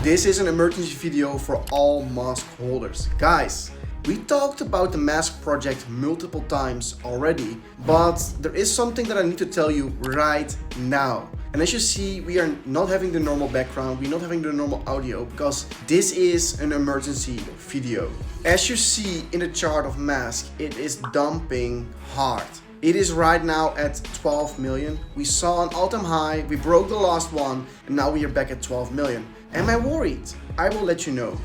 This is an emergency video for all mask holders. Guys, we talked about the mask project multiple times already, but there is something that I need to tell you right now. And as you see, we are not having the normal background, we're not having the normal audio because this is an emergency video. As you see in the chart of mask, it is dumping hard. It is right now at 12 million. We saw an all-time high, we broke the last one, and now we are back at 12 million. Am I worried? I will let you know.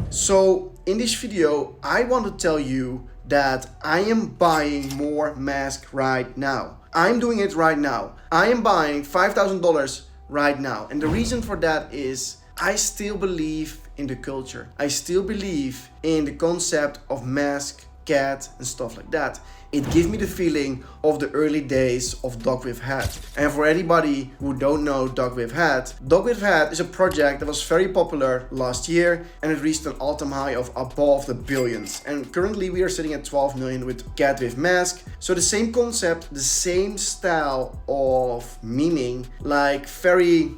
So in this video, I want to tell you that I am buying more masks right now. I'm doing it right now. I am buying $5,000 right now. And the reason for that is I still believe in the culture. I still believe in the concept of mask, cat and stuff like that. It gives me the feeling of the early days of Dog with Hat. And for anybody who don't know Dog with Hat is a project that was very popular last year and it reached an all-time high of above the billions. And currently we are sitting at 12 million with CatwifMask. So the same concept, the same style of memeing, like very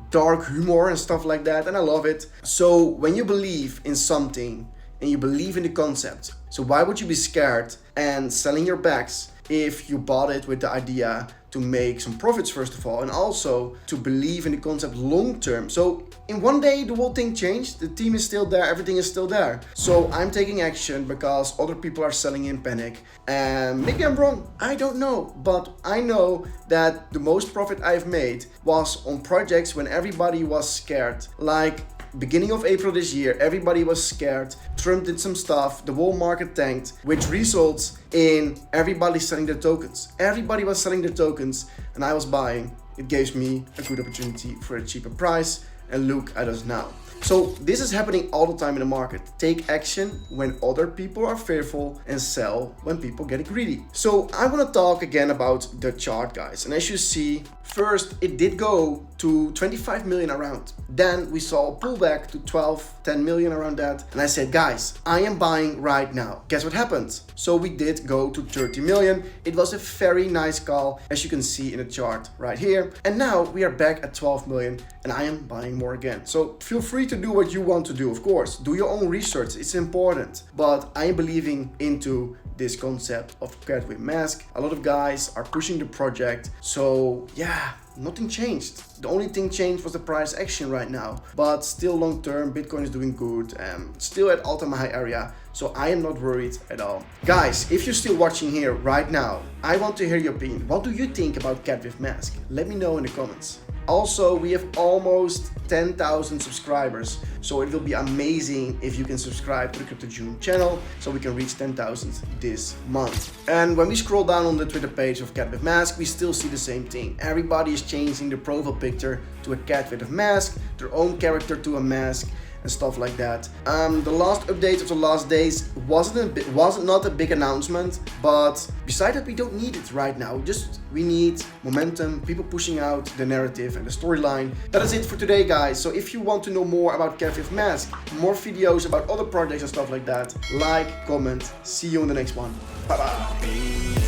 dark humor and stuff like that, and I love it. So when you believe in something and you believe in the concept, so why would you be scared and selling your bags if you bought it with the idea to make some profits first of all, and also to believe in the concept long term? So in one day the whole thing changed, the team is still there, everything is still there. So I'm taking action because other people are selling in panic, and maybe I'm wrong, I don't know, but I know that the most profit I've made was on projects when everybody was scared. Like beginning of April this year, everybody was scared. Trump did some stuff, the whole market tanked, which results in everybody selling their tokens. Everybody was selling their tokens and I was buying. It gives me a good opportunity for a cheaper price, and look at us now. So this is happening all the time in the market. Take action when other people are fearful and sell when people get greedy. So I want to talk again about the chart, guys. And as you see, first it did go to 25 million around. Then we saw a pullback to 10 million around that. And I said, guys, I am buying right now. Guess what happened? So we did go to 30 million. It was a very nice call, as you can see in the chart right here. And now we are back at 12 million and I am buying more again. So feel free to do what you want to do, of course. Do your own research, it's important. But I am believing into this concept of CatwifMask. A lot of guys are pushing the project. So yeah, nothing changed. The only thing changed was the price action right now. But still long term, Bitcoin is doing good. Still at all-time high area. So I am not worried at all. Guys, if you're still watching here right now, I want to hear your opinion. What do you think about CatwifMask? Let me know in the comments. Also, we have almost 10,000 subscribers, so it will be amazing if you can subscribe to the Crypto June channel so we can reach 10,000 this month. And when we scroll down on the Twitter page of CatwifMask, we still see the same thing. Everybody is changing their profile picture to a cat with a mask, their own character to a mask, and stuff like that. The last update of the last days wasn't not a big announcement, but besides that, we don't need it right now. We need momentum, people pushing out the narrative and the storyline. That is it for today, guys. So if you want to know more about CatwifMask, more videos about other projects and stuff like that, like, comment. See you in the next one. Bye bye.